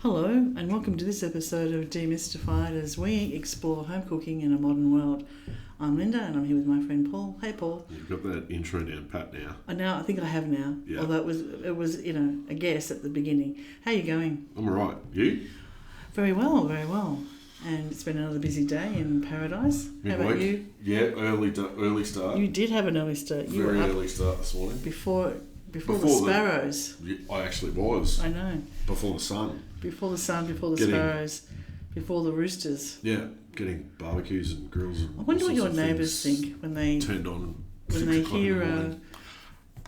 Hello, and welcome to this episode of Demystified as we explore home cooking in a modern world. I'm Linda, and I'm here with my friend Paul. Hey, Paul. You've got that intro down pat now. I think I have now. Yeah. Although it was a guess at the beginning. How you going? I'm all right. You? Very well, very well. And it's been another busy day in paradise. Midweek. How about you? Yeah, early start. You did have an early start. You Very were up early start this morning. before the sparrows. I actually was. I know. Before the sun. Before the sun, before the sparrows, before the roosters. Yeah, getting barbecues and grills. And I wonder all what your sorts of neighbours things think when they turned on. when 6 they o'clock in the morning.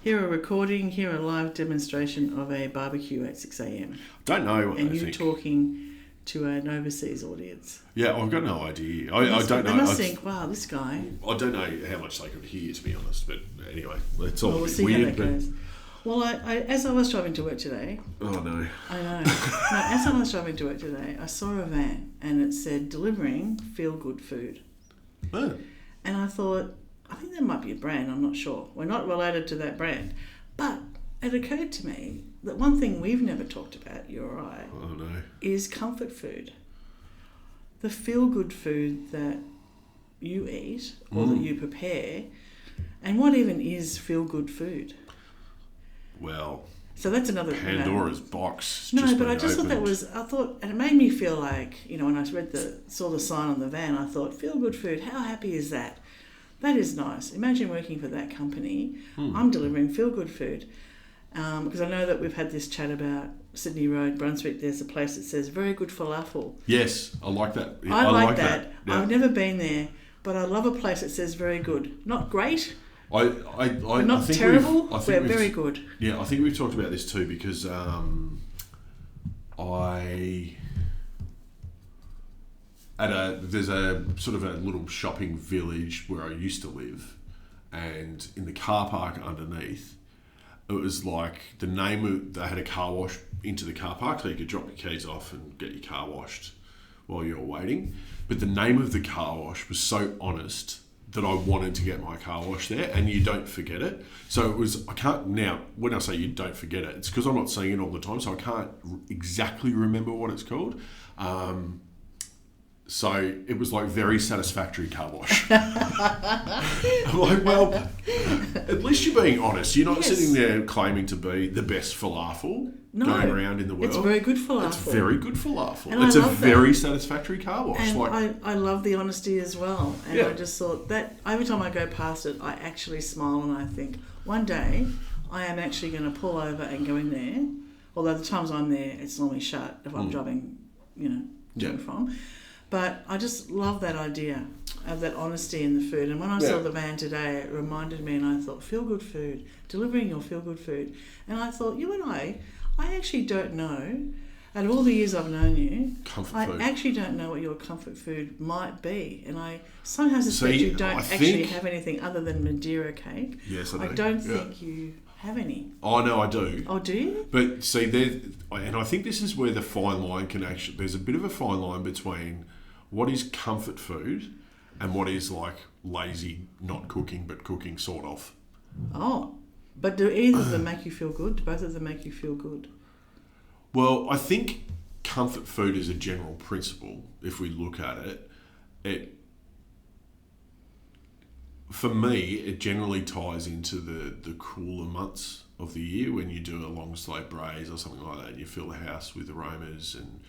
hear a recording, hear a live demonstration of a barbecue at 6 a.m. Don't know what and they you think. talking to an overseas audience. Yeah, I've got no idea. I don't know. They must think, wow, this guy. I don't know how much they could hear, to be honest. But anyway, it's all We'll a bit see weird. how that goes. Well, as I was driving to work today, Oh no. I know. No, as I was driving to work today, I saw a van and it said delivering feel-good food. Oh. And I thought, I think that might be a brand, I'm not sure. We're not related to that brand. But it occurred to me that one thing we've never talked about, you or I, Oh no. is comfort food. The feel-good food that you eat or that you prepare. And what even is feel-good food? Well, So that's another Pandora's box. No, just but I been just thought opened. and it made me feel like, when I saw the sign on the van, I thought, feel good food, how happy is that? That is nice. Imagine working for that company. I'm delivering feel good food. Because I know that we've had this chat about Sydney Road, Brunswick. There's a place that says very good falafel. Yes, I like that. Yeah, I like that. Yeah. I've never been there, but I love a place that says very good. Not great, We're not terrible, we're very good. Yeah, I think we've talked about this too because there's a sort of a little shopping village where I used to live, and in the car park underneath, it was like they had a car wash into the car park so you could drop your keys off and get your car washed while you were waiting. But the name of the car wash was so honest that I wanted to get my car washed there, and you don't forget it. So when I say you don't forget it, it's because I'm not seeing it all the time, so I can't exactly remember what it's called. So it was like very satisfactory car wash. I'm like, well, at least you're being honest. You're not sitting there claiming to be the best falafel going around in the world. It's very good falafel. It's very good falafel. And it's I a love very that. satisfactory car wash. And I love the honesty as well. And Yeah. I just thought that every time I go past it, I actually smile and I think, one day I am actually going to pull over and go in there. Although the times I'm there, it's normally shut if I'm driving, to and from. But I just love that idea of that honesty in the food. And when I saw the van today, it reminded me, and I thought, feel good food, delivering your feel good food. And I thought, you and I actually don't know. Out of all the years I've known you, I actually don't know what your comfort food might be. And I somehow suspect you don't actually have anything other than Madeira cake. Yes, I do. I don't think you have any. Oh, no, I do. Oh, do you? But see, and I think this is where the fine line there's a bit of a fine line between what is comfort food and what is like lazy, not cooking, but cooking sort of. Oh, but do either of them make you feel good? Do both of them make you feel good? Well, I think comfort food is a general principle. If we look at it, for me, it generally ties into the cooler months of the year when you do a long slow braise or something like that, and you fill the house with aromas and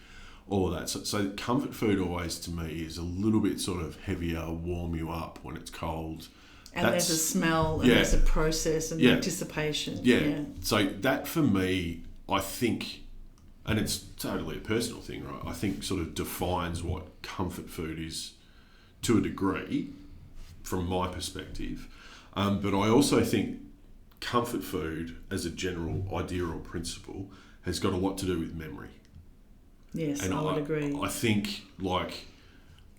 all of that. So comfort food always, to me, is a little bit sort of heavier, warm you up when it's cold. And there's a smell and there's a process and anticipation. Yeah. So that, for me, I think, and it's totally a personal thing, right? I think sort of defines what comfort food is to a degree from my perspective. But I also think comfort food as a general idea or principle has got a lot to do with memory. Yes, and I would agree. I think like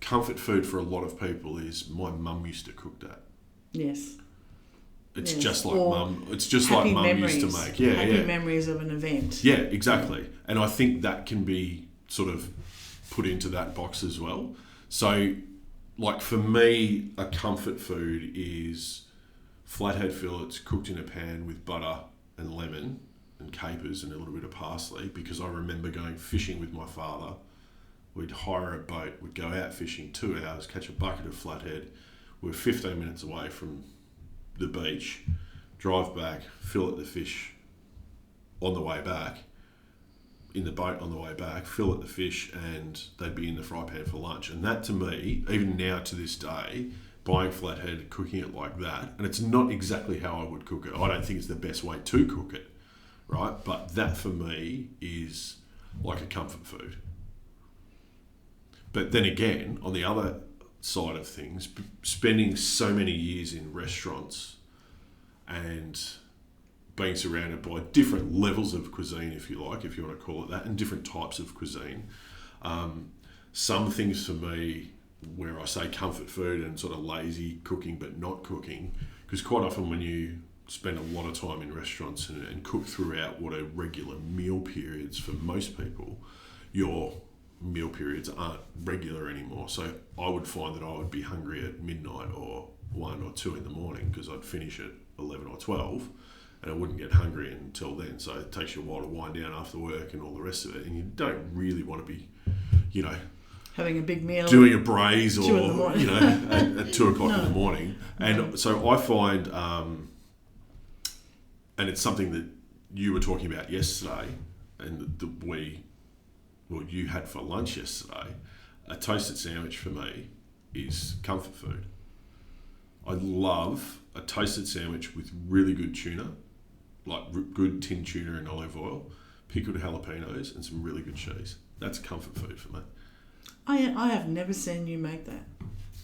comfort food for a lot of people is my mum used to cook that. Yes. It's just like mum. It's just like mum used to make. Yeah, happy memories of an event. Yeah, exactly. And I think that can be sort of put into that box as well. So, like for me, a comfort food is flathead fillets cooked in a pan with butter and lemon and capers and a little bit of parsley, because I remember going fishing with my father. We'd hire a boat, we'd go out fishing 2 hours, catch a bucket of flathead. We're 15 minutes away from the beach, drive back, fillet the fish on the way back, in the boat on the way back, fillet the fish, and they'd be in the fry pan for lunch. And that, to me, even now to this day, buying flathead, cooking it like that, and it's not exactly how I would cook it. I don't think it's the best way to cook it, right? But that for me is like a comfort food. But then again, on the other side of things, spending so many years in restaurants and being surrounded by different levels of cuisine, if you like, if you want to call it that, and different types of cuisine. Some things for me, where I say comfort food and sort of lazy cooking but not cooking, because quite often when you spend a lot of time in restaurants and cook throughout what are regular meal periods for most people, your meal periods aren't regular anymore. So I would find that I would be hungry at midnight or 1 or 2 in the morning because I'd finish at 11 or 12, and I wouldn't get hungry until then. So it takes you a while to wind down after work and all the rest of it, and you don't really want to be, having a big meal, doing a braise, or 2 in the morning. at 2 o'clock in the morning. And so I find, and it's something that you were talking about yesterday, and you had for lunch yesterday. A toasted sandwich for me is comfort food. I love a toasted sandwich with really good tuna, like good tin tuna and olive oil, pickled jalapenos, and some really good cheese. That's comfort food for me. I have never seen you make that.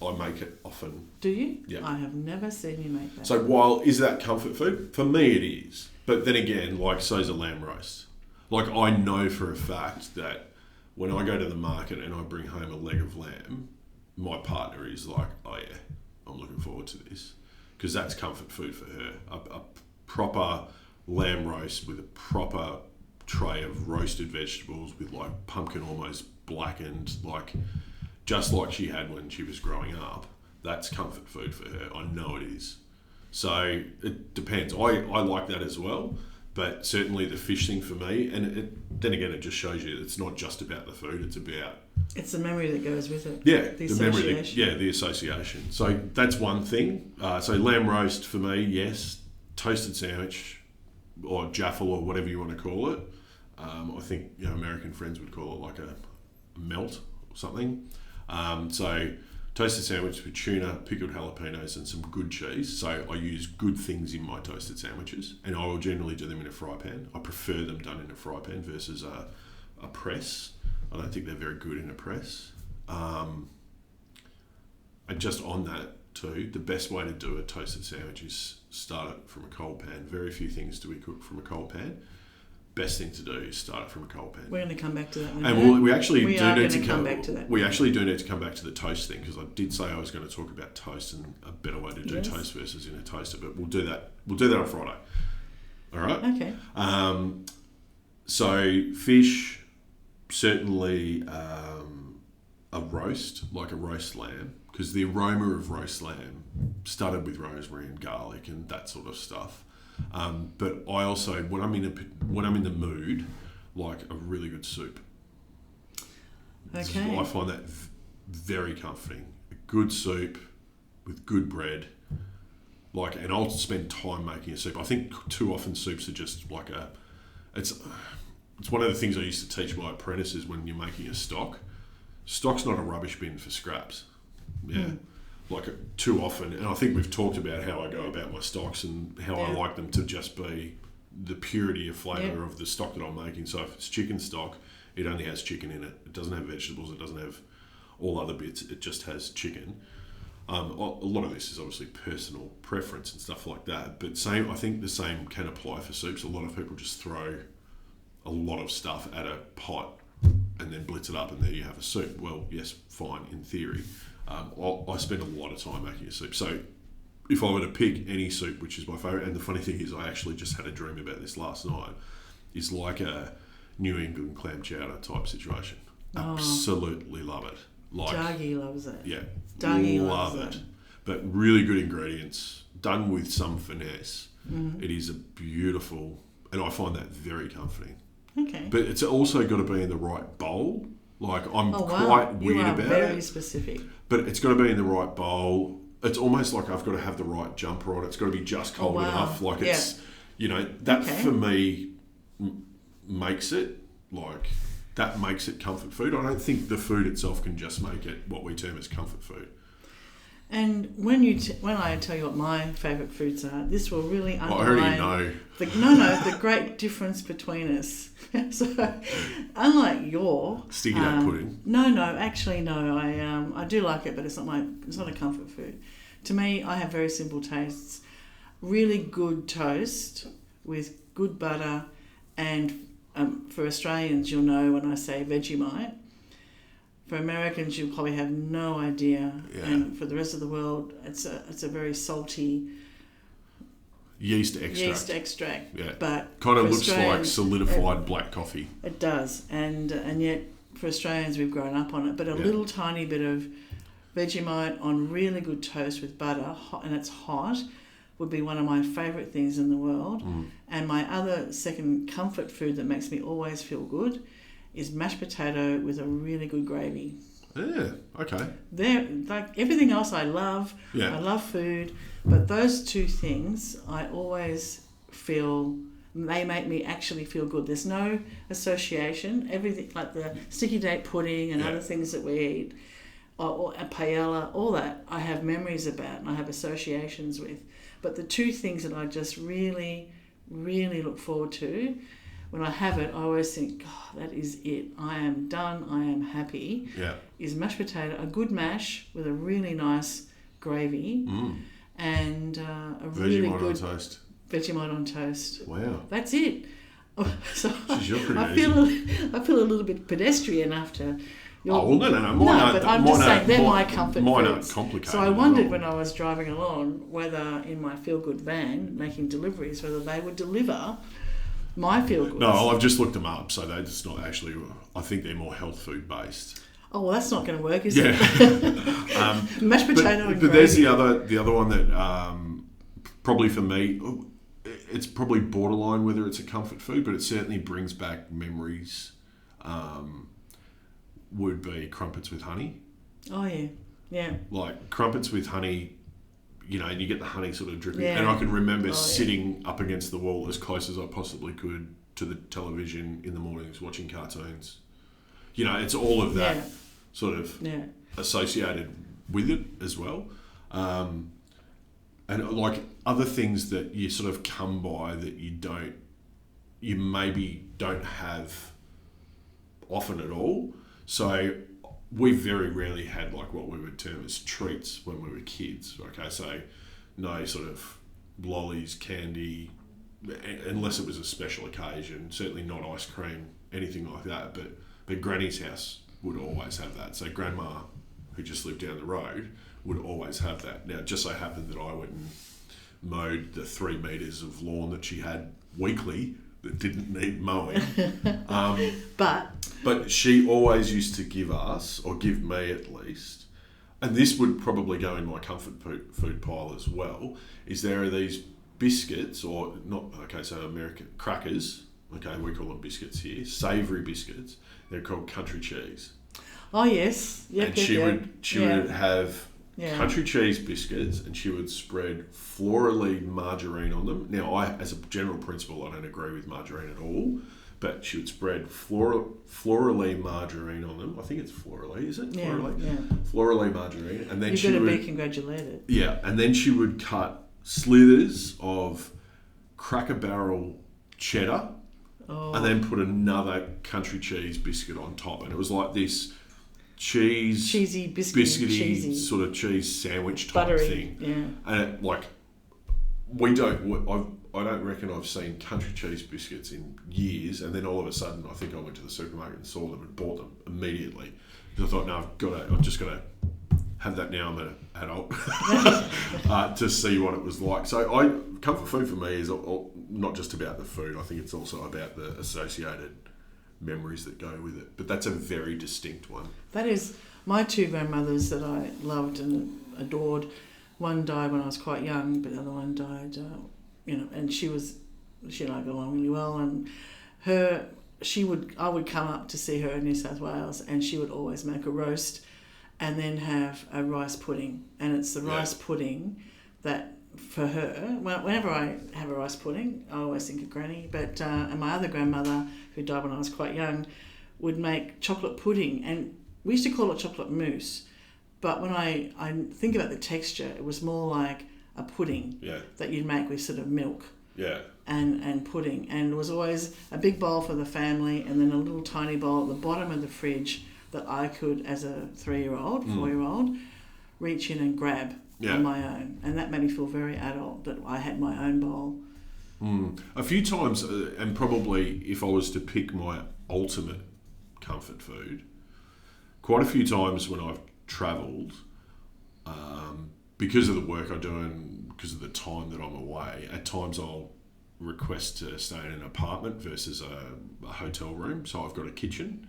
I make it often. Do you? Yeah. I have never seen you make that. So is that comfort food? For me it is. But then again, so's a lamb roast. I know for a fact that when I go to the market and I bring home a leg of lamb, my partner is like, oh yeah, I'm looking forward to this. Because that's comfort food for her. A proper lamb roast with a proper tray of roasted vegetables with pumpkin almost blackened, just like she had when she was growing up. That's comfort food for her. I know it is. So it depends. I like that as well. But certainly the fish thing for me, and then again, it just shows you it's not just about the food, it's about... It's the memory that goes with it. Yeah, the association. The association. So that's one thing. So lamb roast for me, yes. Toasted sandwich, or jaffle, or whatever you want to call it. I think American friends would call it like a melt or something. So toasted sandwich with tuna, pickled jalapenos, and some good cheese. So I use good things in my toasted sandwiches, and I will generally do them in a fry pan. I prefer them done in a fry pan versus a press. I don't think they're very good in a press. And just on that too, the best way to do a toasted sandwich is start it from a cold pan. Very few things do we cook from a cold pan. Best thing to do is start it from a cold pan. We're going to come back to that. And we actually we do need to come back to that. We actually do need to come back to the toast thing, because I did say I was going to talk about toast and a better way to do toast versus in a toaster, but we'll do that. We'll do that on Friday. All right. Okay. So fish, certainly a roast, like a roast lamb, because the aroma of roast lamb started with rosemary and garlic and that sort of stuff. But I also, when I'm in the mood, like a really good soup. Okay. I find that very comforting. A good soup with good bread, and I'll spend time making a soup. I think too often soups are just it's one of the things I used to teach my apprentices when you're making a stock. Stock's not a rubbish bin for scraps. Yeah. Too often, and I think we've talked about how I go about my stocks and how I like them to just be the purity of flavour of the stock that I'm making. So if it's chicken stock, it only has chicken in it. It doesn't have vegetables. It doesn't have all other bits. It just has chicken. A lot of this is obviously personal preference and stuff like that. But I think the same can apply for soups. A lot of people just throw a lot of stuff at a pot and then blitz it up, and there you have a soup. Well, yes, fine in theory. I spend a lot of time making a soup. So if I were to pick any soup, which is my favourite, and the funny thing is I actually just had a dream about this last night, is like a New England clam chowder type situation. Absolutely love it. Dougie loves it. Yeah. Dougie love loves it. But really good ingredients, done with some finesse. Mm-hmm. It is a beautiful and I find that very comforting. Okay. But it's also got to be in the right bowl. Like, I'm Oh, wow. quite weird You are about very it. specific. But it's got to be in the right bowl. It's almost like I've got to have the right jumper on. It's got to be just cold enough. Like, it's, you know, that for me makes it, like, that makes it comfort food. I don't think the food itself can just make it what we term as comfort food. And when when I tell you what my favourite foods are, this will really underline... I already know. The great difference between us. So, unlike your... Sticky note pudding. No, actually no. I do like it, but it's not a comfort food. To me, I have very simple tastes. Really good toast with good butter, and for Australians, you'll know when I say Vegemite. For Americans, you'll probably have no idea, and for the rest of the world, it's a very salty yeast extract. Yeah, but kind of looks like solidified black coffee. It does, and yet for Australians, we've grown up on it. But a little tiny bit of Vegemite on really good toast with butter, and it's hot, would be one of my favourite things in the world. And my other second comfort food that makes me always feel good is mashed potato with a really good gravy. Yeah, okay. They're, like, everything else I love. Yeah. I love food, but those two things I always feel, they make me actually feel good. There's no association. Everything, like the sticky date pudding and other things that we eat, or a paella, all that I have memories about and I have associations with. But the two things that I just really, really look forward to, when I have it, I always think, oh, that is it. I am done. I am happy. Yeah. Is mashed potato, a good mash with a really nice gravy, and a really good Vegemite on toast. Wow. That's it. So Jeez, you're pretty I feel a little bit pedestrian after. No. But I'm just saying they're my comfort foods. Mine aren't complicated. So I wondered when I was driving along whether in my feel-good van making deliveries, whether they would deliver my feel-goods. No, I've just looked them up, so they're just not actually... I think they're more health food based. Oh, well, that's not going to work, is it? Mashed potato and gravy. But there's the other one that probably for me, it's probably borderline whether it's a comfort food, but it certainly brings back memories. Would be crumpets with honey. Oh, yeah. Like crumpets with honey, you know, and you get the honey sort of dripping. Yeah. And I can remember sitting up against the wall as close as I possibly could to the television in the mornings watching cartoons. You know, it's all of that sort of associated with it as well. And like other things that you sort of come by that you maybe don't have often at all. So we very rarely had like what we would term as treats when we were kids. Okay, so no sort of lollies, candy, unless it was a special occasion. Certainly not ice cream, anything like that. But Granny's house would always have that. So Grandma, who just lived down the road, would always have that. Now, it just so happened that I went and mowed the 3 metres of lawn that she had weekly that didn't need mowing. But she always used to give us, or give me at least, and this would probably go in my comfort food pile as well, is there are these biscuits, or not, okay, so American crackers, okay, we call them biscuits here, savoury biscuits, they're called country cheese. Oh, yes. Yep, and she would have country cheese biscuits, and she would spread fleur-de-lis margarine on them. Now, as a general principle, I don't agree with margarine at all, but she would spread fleur-de-lis margarine on them. I think it's fleur-de-lis, is it? Yeah, Fleur-de-lis margarine. And then You're going to be congratulated. Yeah, and then she would cut slithers of Cracker Barrel cheddar, and then put another country cheese biscuit on top. And it was like this cheesy biscuity sort of cheese sandwich type buttery thing. Yeah. And I don't reckon I've seen country cheese biscuits in years. And then all of a sudden, I think I went to the supermarket and saw them and bought them immediately because I thought, no, I'm just got to have that now. I'm an adult to see what it was like. So comfort food for me is not just about the food. I think it's also about the associated memories that go with it. But that's a very distinct one. That is my 2 grandmothers that I loved and adored. One died when I was quite young, but the other one died, and she was she and I got along really well, and I would come up to see her in New South Wales, and she would always make a roast and then have a rice pudding. And it's the rice pudding that, for her, whenever I have a rice pudding, I always think of Granny. But and my other grandmother, who died when I was quite young, would make chocolate pudding, and we used to call it chocolate mousse. But when I think about the texture, it was more like a pudding that you'd make with sort of milk. Yeah. And pudding, and it was always a big bowl for the family, and then a little tiny bowl at the bottom of the fridge that I could, as a 4-year-old, reach in and grab on my own, and that made me feel very adult that I had my own bowl. A few times, and probably if I was to pick my ultimate comfort food, quite a few times when I've travelled, because of the work I do and because of the time that I'm away, at times I'll request to stay in an apartment versus a hotel room, so I've got a kitchen.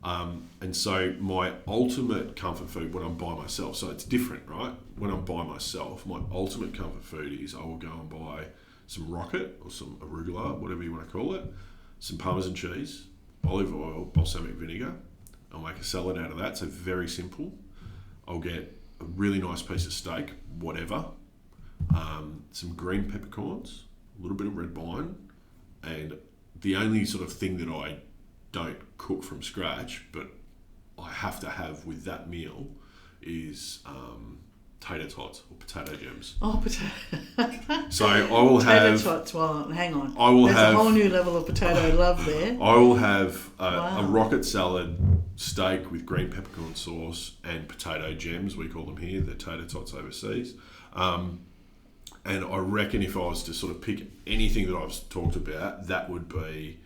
And so my ultimate comfort food when I'm by myself, so it's different, right? When I'm by myself, my ultimate comfort food is I will go and buy some rocket or some arugula, whatever you want to call it, some Parmesan cheese, olive oil, balsamic vinegar. I'll make a salad out of that, so very simple. I'll get a really nice piece of steak, whatever, some green peppercorns, a little bit of red wine, and the only sort of thing that I don't cook from scratch, but I have to have with that meal is tater tots or potato gems. Oh, potato. So I will have... Potato tots, well, hang on. I will There's have... a whole new level of potato love there. I will have a rocket salad, steak with green peppercorn sauce and potato gems, we call them here, they're tater tots overseas. And I reckon if I was to sort of pick anything that I've talked about, that would be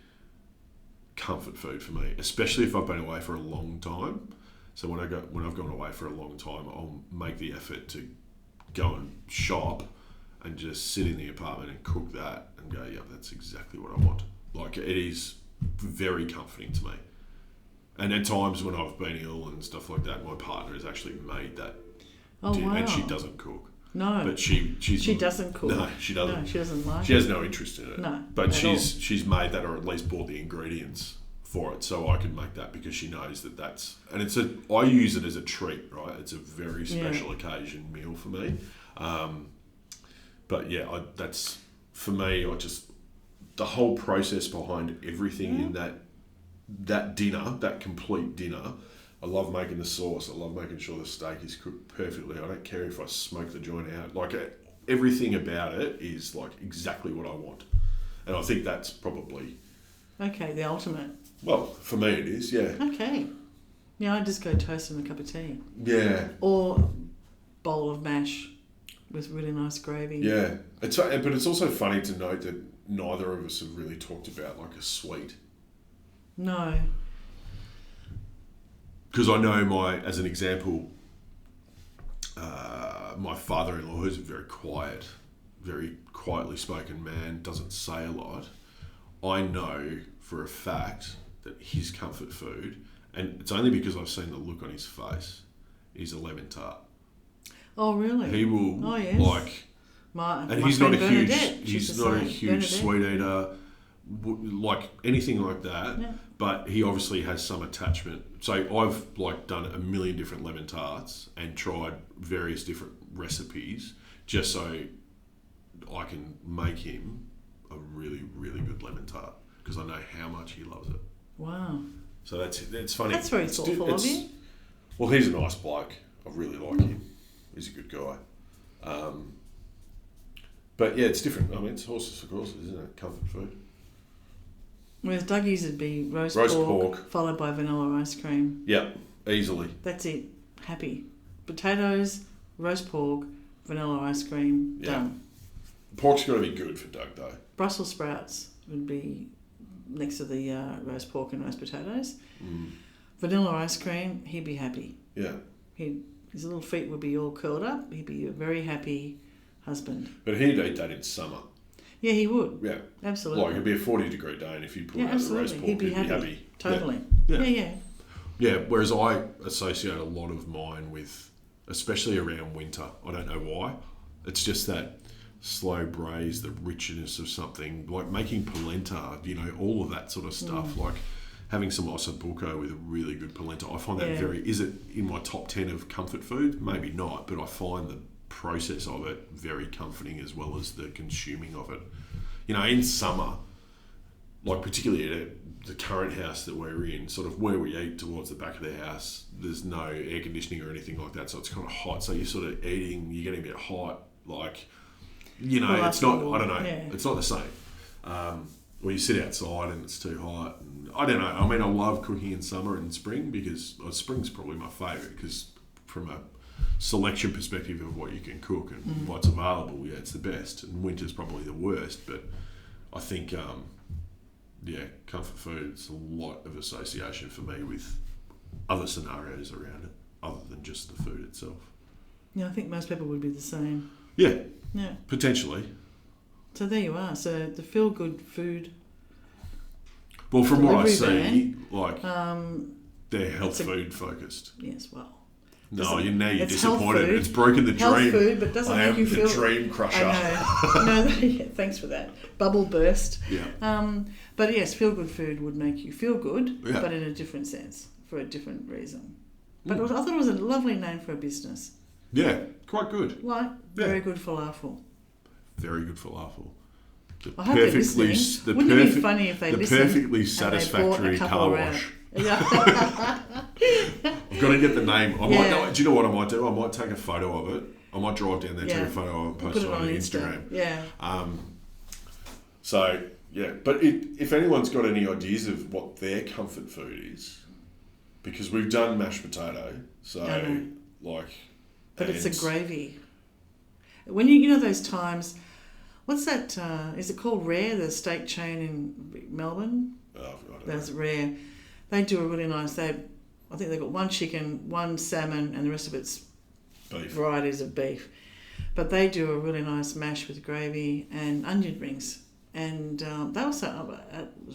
comfort food for me, especially if I've been away for a long time. So when I've gone away for a long time, I'll make the effort to go and shop and just sit in the apartment and cook that and go, yeah, that's exactly what I want. Like, it is very comforting to me. And at times when I've been ill and stuff like that, my partner has actually made that. And she doesn't cook. No, but she doesn't cook. No, she doesn't. No, she doesn't like. She has no interest in it. No, but she's made that, or at least bought the ingredients for it, so I can make that because she knows that that's, and I use it as a treat, right? It's a very special occasion meal for me. But yeah, that's for me. The whole process behind everything in that dinner, that complete dinner. I love making the sauce. I love making sure the steak is cooked perfectly. I don't care if I smoke the joint out. Like, everything about it is like exactly what I want. And I think that's probably... Okay, the ultimate. Well, for me it is, yeah. Okay. Yeah, I just go toast and a cup of tea. Yeah. Or bowl of mash with really nice gravy. Yeah. But it's also funny to note that neither of us have really talked about like a sweet. No. Because I know as an example, my father-in-law, who's a very quietly spoken man, doesn't say a lot. I know for a fact that his comfort food, and it's only because I've seen the look on his face, is a lemon tart. Oh, really? He will he's not a huge sweet eater, like anything like that. Yeah. But he obviously has some attachment. So I've done a million different lemon tarts and tried various different recipes just so I can make him a really, really good lemon tart because I know how much he loves it. Wow. So that's funny. That's very thoughtful of you. Well, he's a nice bloke. I really like him. He's a good guy. But yeah, it's different. I mean, it's horses for courses, isn't it? Comfort food. Whereas Dougie's would be roast pork followed by vanilla ice cream. Yep, easily. That's it. Happy. Potatoes, roast pork, vanilla ice cream, done. Pork's got to be good for Doug, though. Brussels sprouts would be next to the roast pork and roast potatoes. Vanilla ice cream, he'd be happy. Yeah. His little feet would be all curled up. He'd be a very happy husband. But he'd eat that in summer. Yeah, he would. Yeah. Absolutely. Like, it'd be a 40-degree day, and if you put out the roast pork, he'd be happy. Totally. Yeah. Yeah, whereas I associate a lot of mine with, especially around winter. I don't know why. It's just that slow braise, the richness of something, like making polenta, you know, all of that sort of stuff. Like having some ossobuco with a really good polenta. I find that is it in my top 10 of comfort food? Maybe not, but I find the process of it very comforting as well as the consuming of it. You know, in summer, like particularly at the current house that we're in, sort of where we eat towards the back of the house, there's no air conditioning or anything like that, so it's kind of hot. So you're sort of eating, you're getting a bit hot, like, you know, it's not, I don't know, it's not the same. Or you sit outside and it's too hot. And I don't know. I mean, I love cooking in summer and spring because spring's probably my favourite because from a selection perspective of what you can cook and what's available, yeah, it's the best. And winter's probably the worst, but I think, comfort food, it's a lot of association for me with other scenarios around it, other than just the food itself. Yeah, I think most people would be the same. Yeah, potentially. So there you are. So the feel-good food. Well, from what I see, like they're health food focused. Yes, well. No, you're disappointed. It's broken the dream. Health food, but doesn't make you feel... the dream crusher. I know. No, thanks for that. Bubble burst. Yeah. But yes, feel-good food would make you feel good, but in a different sense, for a different reason. But I thought it was a lovely name for a business. Yeah, quite good. Like, very good falafel. Very good falafel. I hope they're listening. Wouldn't it be funny if they listened? The perfectly satisfactory car wash. Yeah. I've got to get the name. Do you know what I might do? I might take a photo of it. I might drive down there, take a photo of it, and post it on Instagram. Yeah. But if anyone's got any ideas of what their comfort food is, because we've done mashed potato, but it's a gravy. When you know those times, what's that? Is it called Rare? The steak chain in Melbourne. Oh, I've forgotten. That's Rare. They do a really nice. I think they've got one chicken, one salmon, and the rest of it's beef. Varieties of beef. But they do a really nice mash with gravy and onion rings. And it was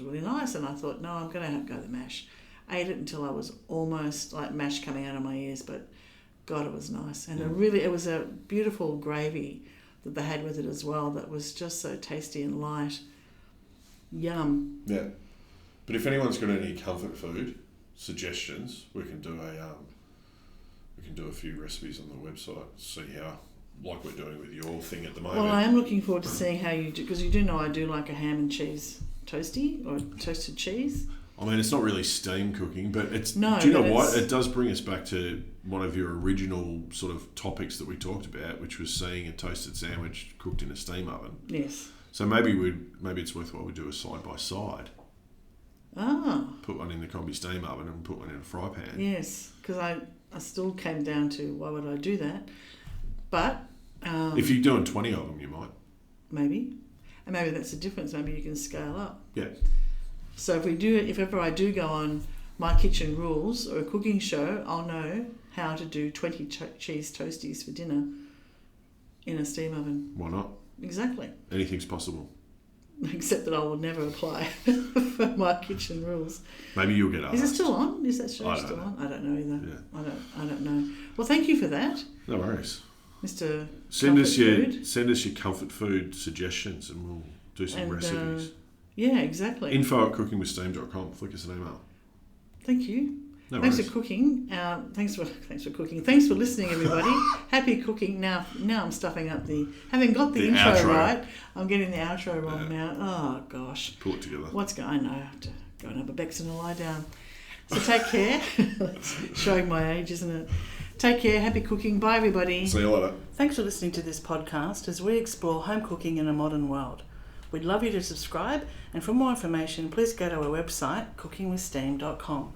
really nice. And I thought, no, I'm going to go the mash. Ate it until I was almost like mash coming out of my ears, but God, it was nice. And it was a beautiful gravy that they had with it as well that was just so tasty and light. Yum. Yeah. But if anyone's got any comfort food suggestions, we can do a few recipes on the website, see how, like we're doing with your thing at the moment. Well, I am looking forward to seeing how you do, because you do know I do like a ham and cheese toasty or toasted cheese. I mean, it's not really steam cooking, but it's... No, do you know what? It does bring us back to one of your original sort of topics that we talked about, which was seeing a toasted sandwich cooked in a steam oven. Yes. So maybe it's worthwhile we do a side-by-side. Ah. Put one in the combi steam oven and put one in a fry pan. Yes, because I still came down to why would I do that? But... if you're doing 20 of them, you might. Maybe. And maybe that's the difference. Maybe you can scale up. Yeah. So if ever I do go on My Kitchen Rules or a cooking show, I'll know how to do 20 cheese toasties for dinner in a steam oven. Why not? Exactly. Anything's possible. Except that I will never apply for My Kitchen Rules. Maybe you'll get asked. Is it still on? Is that show still on? I don't know either. Yeah. I don't know. Well, thank you for that. No worries. Mr. Send us your comfort food suggestions and we'll do some recipes. Yeah, exactly. info@cookingwithsteam.com. Flick us an email. Thank you. No Thanks worries. for cooking. Thanks for cooking. Thanks for listening, everybody. Happy cooking. Now I'm stuffing up having got the intro outro. right. I'm getting the outro wrong now. Oh gosh. Pull it together. I know. I have to go and have a Bex and a lie down. So take care. Showing my age, isn't it? Take care. Happy cooking. Bye, everybody. See you later. Thanks for listening to this podcast as we explore home cooking in a modern world. We'd love you to subscribe, and for more information, please go to our website, cookingwithsteam.com.